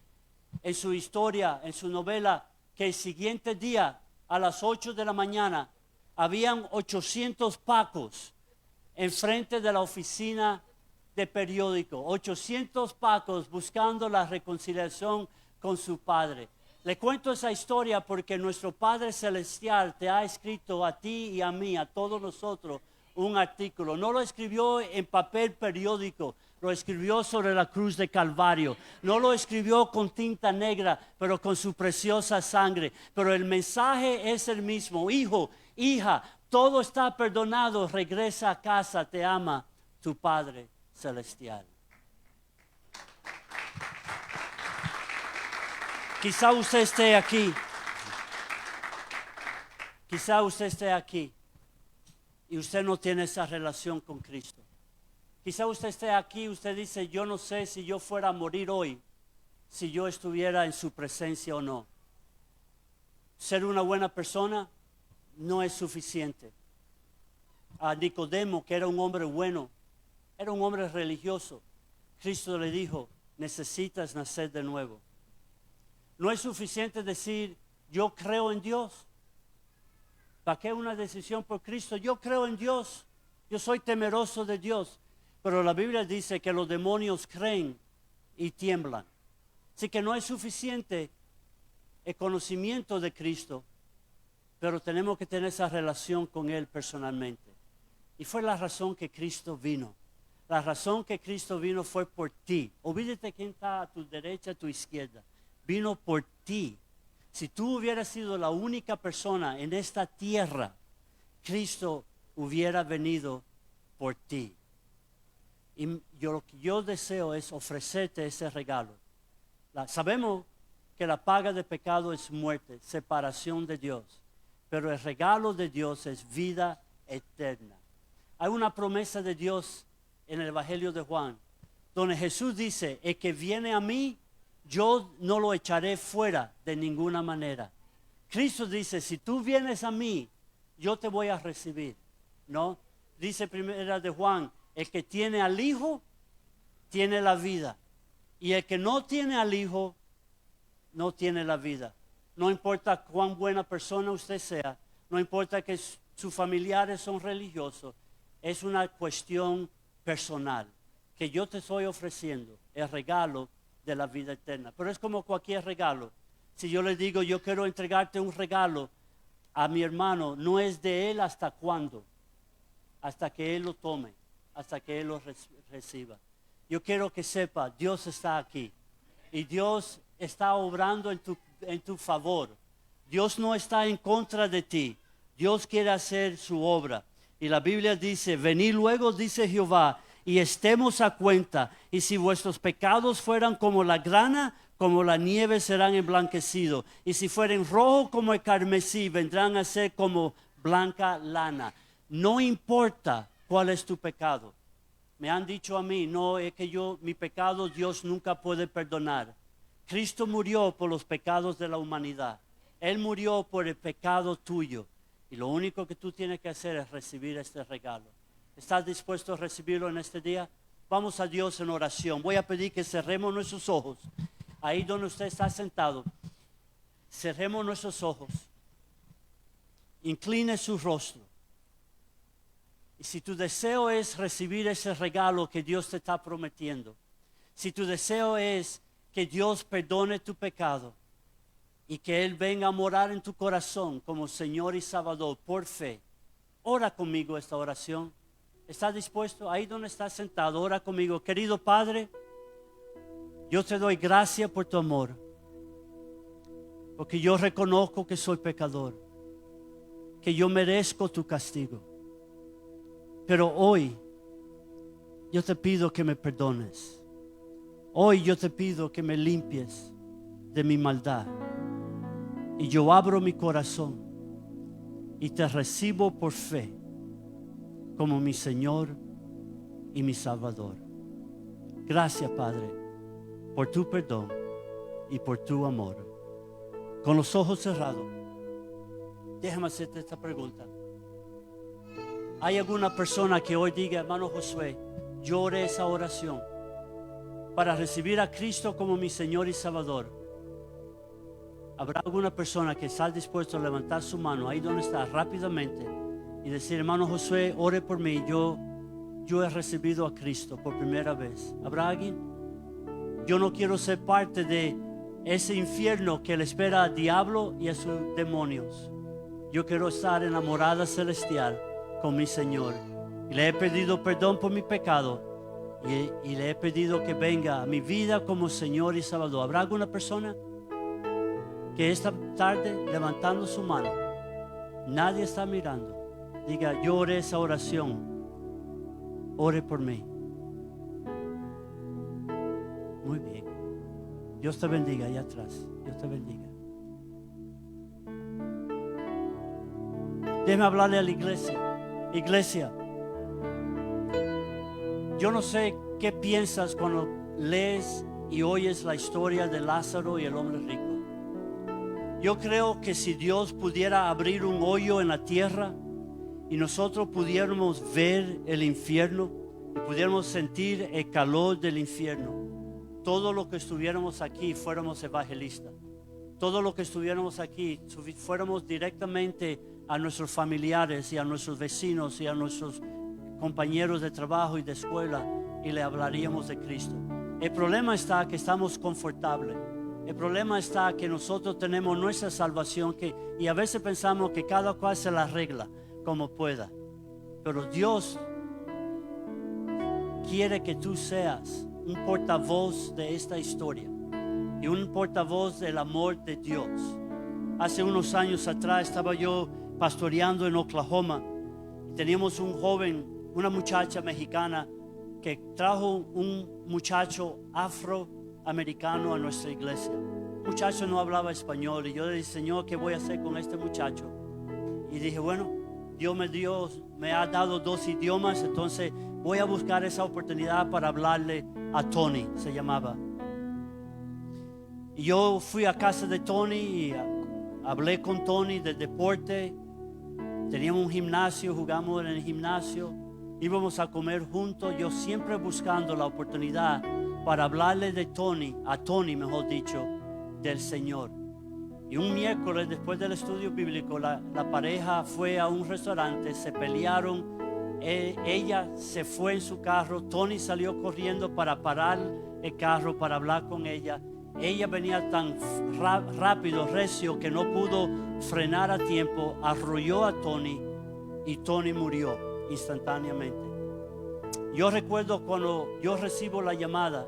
en su historia, en su novela, que el siguiente día a las 8 de la mañana habían 800 pacos enfrente de la oficina de periódico, 800 pacos buscando la reconciliación con su padre. Le cuento esa historia porque nuestro Padre Celestial te ha escrito a ti y a mí, a todos nosotros, un artículo. No lo escribió en papel periódico, lo escribió sobre la cruz de Calvario. No lo escribió con tinta negra, pero con su preciosa sangre. Pero el mensaje es el mismo. Hijo, hija, todo está perdonado, regresa a casa, te ama tu Padre Celestial. Quizá usted esté aquí. Quizá usted esté aquí y usted no tiene esa relación con Cristo. Quizá usted esté aquí y usted dice, yo no sé si yo fuera a morir hoy, si yo estuviera en su presencia o no. Ser una buena persona no es suficiente. A Nicodemo, que era un hombre bueno, era un hombre religioso, Cristo le dijo, necesitas nacer de nuevo. No es suficiente decir, yo creo en Dios. ¿Para qué una decisión por Cristo? Yo creo en Dios. Yo soy temeroso de Dios. Pero la Biblia dice que los demonios creen y tiemblan. Así que no es suficiente el conocimiento de Cristo, pero tenemos que tener esa relación con Él personalmente. Y fue la razón que Cristo vino. La razón que Cristo vino fue por ti. Olvídate quién está a tu derecha, a tu izquierda. Vino por ti. Si tú hubieras sido la única persona en esta tierra, Cristo hubiera venido por ti. Y lo que yo deseo es ofrecerte ese regalo. Sabemos que la paga de pecado es muerte, separación de Dios. Pero el regalo de Dios es vida eterna. Hay una promesa de Dios en el Evangelio de Juan, donde Jesús dice, el que viene a mí, yo no lo echaré fuera de ninguna manera. Cristo dice, si tú vienes a mí, yo te voy a recibir. ¿No? Dice primera de Juan, el que tiene al Hijo, tiene la vida. Y el que no tiene al Hijo, no tiene la vida. No importa cuán buena persona usted sea, no importa que sus familiares son religiosos, es una cuestión personal que yo te estoy ofreciendo, el regalo de la vida eterna. Pero es como cualquier regalo. Si yo le digo, yo quiero entregarte un regalo a mi hermano, no es de él hasta cuándo, hasta que él lo tome, hasta que él lo reciba. Yo quiero que sepa, Dios está aquí y Dios está obrando en tu favor. Dios no está en contra de ti. Dios quiere hacer su obra. Y la Biblia dice, venid luego, dice Jehová, y estemos a cuenta. Y si vuestros pecados fueran como la grana, como la nieve serán emblanquecidos. Y si fueren rojos como el carmesí, vendrán a ser como blanca lana. No importa cuál es tu pecado. Me han dicho a mí, no, es que mi pecado Dios nunca puede perdonar. Cristo murió por los pecados de la humanidad. Él murió por el pecado tuyo. Y lo único que tú tienes que hacer es recibir este regalo. ¿Estás dispuesto a recibirlo en este día? Vamos a Dios en oración. Voy a pedir que cerremos nuestros ojos. Ahí donde usted está sentado, cerremos nuestros ojos. Incline su rostro. Y si tu deseo es recibir ese regalo que Dios te está prometiendo, si tu deseo es que Dios perdone tu pecado y que Él venga a morar en tu corazón como Señor y Salvador por fe, ora conmigo esta oración. ¿Estás dispuesto? Ahí donde estás sentado, ora conmigo. Querido Padre, yo te doy gracias por tu amor, porque yo reconozco que soy pecador, que yo merezco tu castigo. Pero hoy yo te pido que me perdones. Hoy yo te pido que me limpies de mi maldad. Y yo abro mi corazón y te recibo por fe como mi Señor y mi Salvador. Gracias, Padre, por tu perdón y por tu amor. Con los ojos cerrados, déjame hacerte esta pregunta. ¿Hay alguna persona que hoy diga, hermano Josué, yo oré esa oración para recibir a Cristo como mi Señor y Salvador? ¿Habrá alguna persona que está dispuesto a levantar su mano ahí donde está rápidamente y decir, hermano Josué, ore por mí, yo he recibido a Cristo por primera vez? ¿Habrá alguien? Yo no quiero ser parte de ese infierno que le espera al diablo y a sus demonios. Yo quiero estar en la morada celestial con mi Señor. Y le he pedido perdón por mi pecado y le he pedido que venga a mi vida como Señor y Salvador. ¿Habrá alguna persona que esta tarde, levantando su mano, nadie está mirando, diga, yo oré esa oración, ore por mí? Muy bien. Dios te bendiga allá atrás. Dios te bendiga. Déjame hablarle a la iglesia. Iglesia, yo no sé qué piensas cuando lees y oyes la historia de Lázaro y el hombre rico. Yo creo que si Dios pudiera abrir un hoyo en la tierra y nosotros pudiéramos ver el infierno y pudiéramos sentir el calor del infierno, todo lo que estuviéramos aquí fuéramos evangelistas. Todo lo que estuviéramos aquí fuéramos directamente a nuestros familiares y a nuestros vecinos y a nuestros compañeros de trabajo y de escuela y le hablaríamos de Cristo. El problema está que estamos confortables. El problema está que nosotros tenemos nuestra salvación y a veces pensamos que cada cual se la arregla como pueda. Pero Dios quiere que tú seas un portavoz de esta historia y un portavoz del amor de Dios. Hace unos años atrás estaba yo pastoreando en Oklahoma y teníamos un joven, una muchacha mexicana que trajo un muchacho afroamericano a nuestra iglesia. El muchacho no hablaba español y yo le dije, Señor, ¿qué voy a hacer con este muchacho? Y dije, bueno, Dios me ha dado 2 idiomas, entonces voy a buscar esa oportunidad para hablarle a Tony, se llamaba. Y yo fui a casa de Tony y hablé con Tony de deporte. Teníamos un gimnasio, jugamos en el gimnasio, íbamos a comer juntos, yo siempre buscando la oportunidad para hablarle de a Tony mejor dicho, del Señor. Y un miércoles después del estudio bíblico, la pareja fue a un restaurante, se pelearon, ella se fue en su carro, Tony salió corriendo para parar el carro para hablar con ella. Ella venía tan rápido, recio, que no pudo frenar a tiempo, arrolló a Tony y Tony murió instantáneamente. Yo recuerdo cuando yo recibo la llamada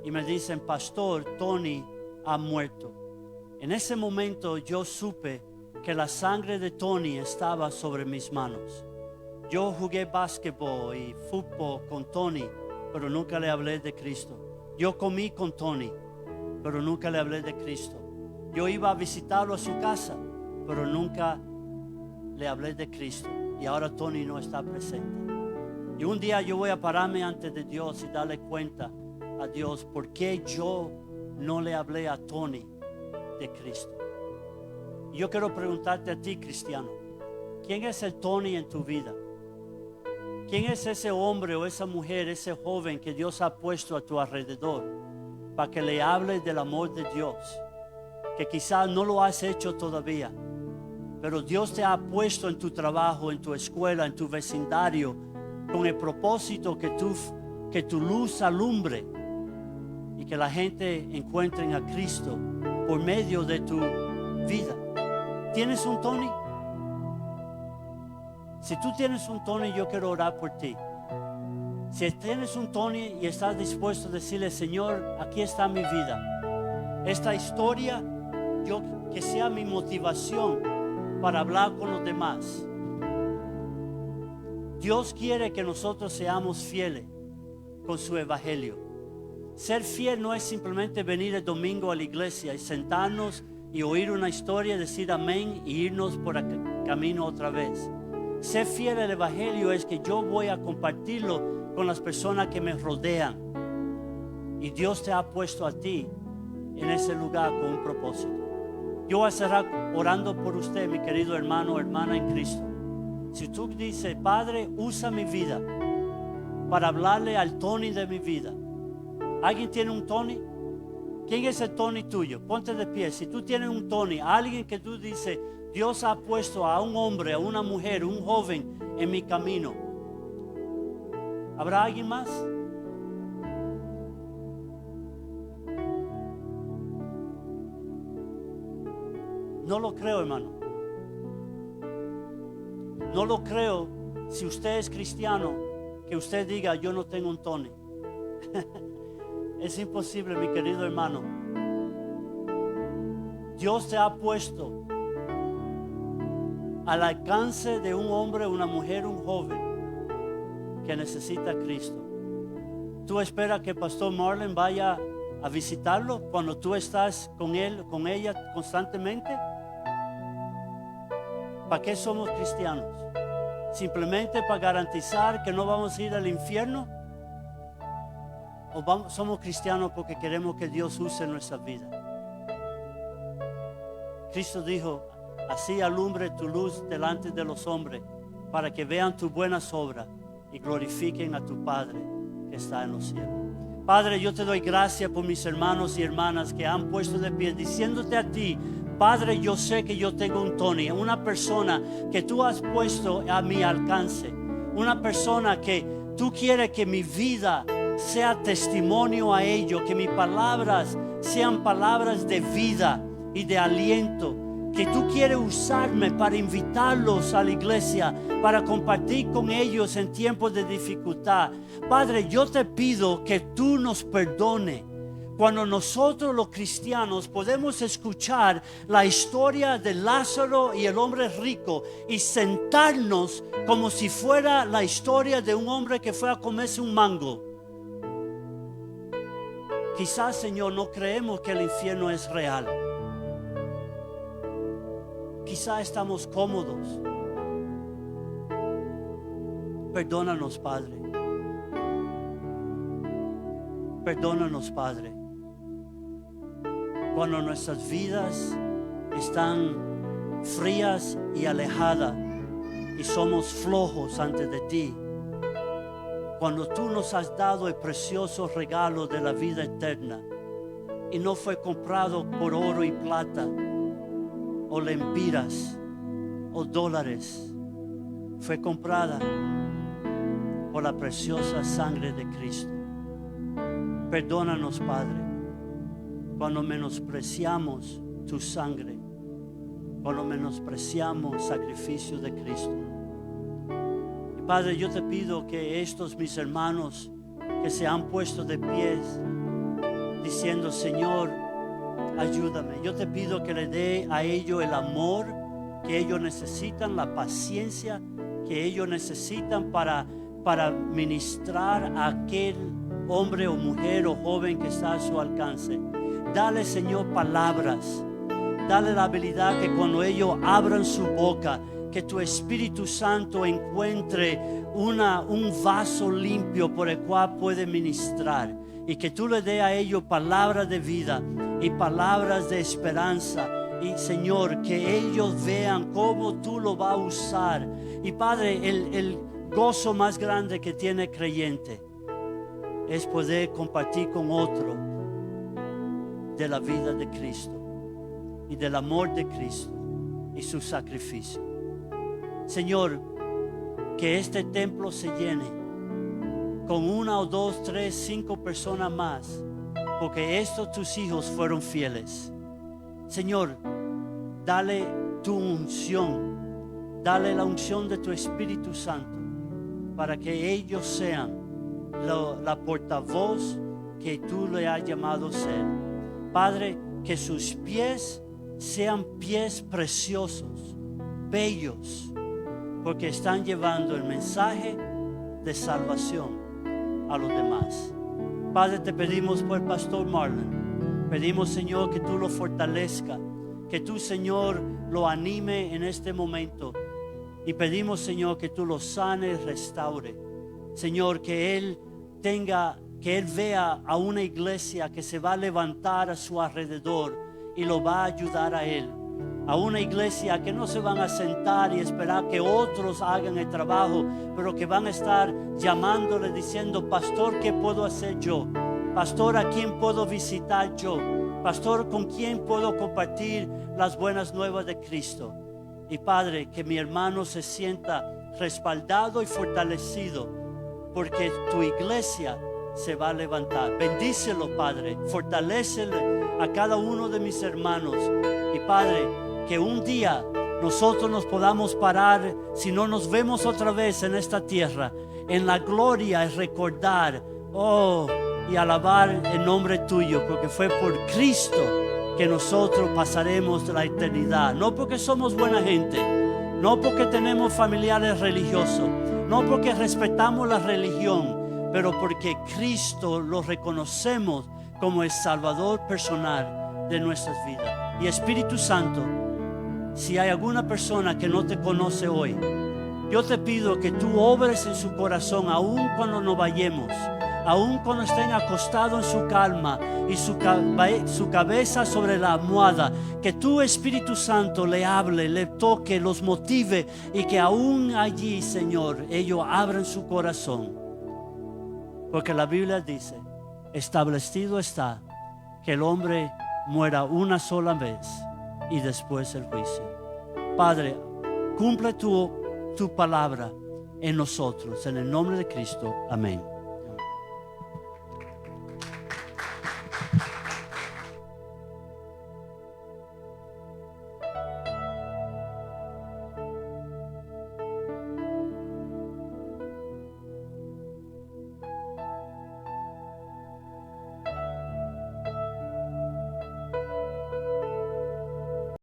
y me dicen, pastor, Tony ha muerto. En ese momento yo supe que la sangre de Tony estaba sobre mis manos. Yo jugué básquetbol y fútbol con Tony, pero nunca le hablé de Cristo. Yo comí con Tony, pero nunca le hablé de Cristo. Yo iba a visitarlo a su casa, pero nunca le hablé de Cristo. Y ahora Tony no está presente. Y un día yo voy a pararme ante de Dios y darle cuenta a Dios por qué yo no le hablé a Tony de Cristo. Y yo quiero preguntarte a ti, cristiano, ¿quién es el Tony en tu vida? ¿Quién es ese hombre o esa mujer, ese joven que Dios ha puesto a tu alrededor para que le hables del amor de Dios? Que quizás no lo has hecho todavía, pero Dios te ha puesto en tu trabajo, en tu escuela, en tu vecindario, con el propósito que tu luz alumbre y que la gente encuentre a Cristo por medio de tu vida. ¿Tienes un Tony? Si tú tienes un Tony, yo quiero orar por ti. Si tienes un Tony y estás dispuesto a decirle, Señor, aquí está mi vida. Esta historia, que sea mi motivación para hablar con los demás. Dios quiere que nosotros seamos fieles con su evangelio. Ser fiel no es simplemente venir el domingo a la iglesia y sentarnos y oír una historia, decir amén y irnos por el camino otra vez. Ser fiel al evangelio es que yo voy a compartirlo con las personas que me rodean. Y Dios te ha puesto a ti en ese lugar con un propósito. Yo voy a cerrar orando por usted, mi querido hermano o hermana en Cristo. Si tú dices, Padre, usa mi vida para hablarle al Tony de mi vida. ¿Alguien tiene un Tony? ¿Quién es el Tony tuyo? Ponte de pie. Si tú tienes un Tony, alguien que tú dices, Dios ha puesto a un hombre, a una mujer, un joven en mi camino. ¿Habrá alguien más? No lo creo, hermano. No lo creo si usted es cristiano, que usted diga, yo no tengo un Tony. Es imposible, mi querido hermano. Dios te ha puesto al alcance de un hombre, una mujer, un joven que necesita a Cristo. ¿Tú esperas que el pastor Marlon vaya a visitarlo cuando tú estás con él, con ella constantemente? ¿Para qué somos cristianos? ¿Simplemente para garantizar que no vamos a ir al infierno? ¿O somos cristianos porque queremos que Dios use nuestra vida? Cristo dijo, así alumbre tu luz delante de los hombres, para que vean tus buenas obras y glorifiquen a tu Padre que está en los cielos. Padre, yo te doy gracias por mis hermanos y hermanas que han puesto de pie, diciéndote a ti, Padre, yo sé que yo tengo un Tony, una persona que tú has puesto a mi alcance, una persona que tú quieres que mi vida sea testimonio a ello, que mis palabras sean palabras de vida y de aliento, que tú quieres usarme para invitarlos a la iglesia, para compartir con ellos en tiempos de dificultad. Padre, yo te pido que tú nos perdone cuando nosotros los cristianos podemos escuchar la historia de Lázaro y el hombre rico y sentarnos como si fuera la historia de un hombre que fue a comerse un mango. Quizás, Señor, no creemos que el infierno es real. Quizás estamos cómodos. Perdónanos, Padre. Perdónanos, Padre. Cuando nuestras vidas están frías y alejadas y somos flojos ante de ti. Cuando tú nos has dado el precioso regalo de la vida eterna y no fue comprado por oro y plata o lempiras o dólares, fue comprada por la preciosa sangre de Cristo. Perdónanos, Padre, cuando menospreciamos tu sangre, cuando menospreciamos el sacrificio de Cristo. Y Padre, yo te pido que estos mis hermanos que se han puesto de pies diciendo, Señor, ayúdame. Yo te pido que le dé a ellos el amor que ellos necesitan, la paciencia que ellos necesitan para ministrar a aquel hombre o mujer o joven que está a su alcance. Dale, Señor, palabras. Dale la habilidad que cuando ellos abran su boca, que tu Espíritu Santo encuentre un vaso limpio por el cual puede ministrar. Y que tú le dé a ellos palabras de vida y palabras de esperanza. Y Señor, que ellos vean cómo tú lo vas a usar. Y Padre, el gozo más grande que tiene el creyente es poder compartir con otro de la vida de Cristo y del amor de Cristo y su sacrificio. Señor, que este templo se llene con 1 o 2, 3, 5 personas más, porque estos tus hijos fueron fieles. Señor, dale tu unción, dale la unción de tu Espíritu Santo para que ellos sean la portavoz que tú le has llamado ser. Padre, que sus pies sean pies preciosos, bellos, porque están llevando el mensaje de salvación a los demás. Padre, te pedimos por el pastor Marlon. Pedimos, Señor, que tú lo fortalezca, que tú, Señor, lo anime en este momento. Y pedimos, Señor, que tú lo sanes, restaure. Señor, que Él vea a una iglesia que se va a levantar a su alrededor y lo va a ayudar a Él. A una iglesia que no se van a sentar y esperar que otros hagan el trabajo, pero que van a estar llamándole diciendo, pastor, ¿qué puedo hacer yo? Pastor, ¿a quién puedo visitar yo? Pastor, ¿con quién puedo compartir las buenas nuevas de Cristo? Y Padre, que mi hermano se sienta respaldado y fortalecido, porque tu iglesia se va a levantar. Bendícelo, Padre, fortalécele a cada uno de mis hermanos. Y Padre, que un día nosotros nos podamos parar, si no nos vemos otra vez en esta tierra, en la gloria, y recordar, y alabar el nombre tuyo, porque fue por Cristo que nosotros pasaremos la eternidad. No porque somos buena gente, no porque tenemos familiares religiosos, no porque respetamos la religión, pero porque Cristo lo reconocemos como el Salvador personal de nuestras vidas. Y Espíritu Santo, si hay alguna persona que no te conoce hoy, yo te pido que tú obres en su corazón, aun cuando nos vayamos, aun cuando estén acostados en su calma y su cabeza sobre la almohada, que tu Espíritu Santo le hable, le toque, los motive, y que aún allí, Señor, ellos abran su corazón, porque la Biblia dice establecido está que el hombre muera una sola vez y después el juicio. Padre, cumple tu palabra en nosotros, en el nombre de Cristo. Amén.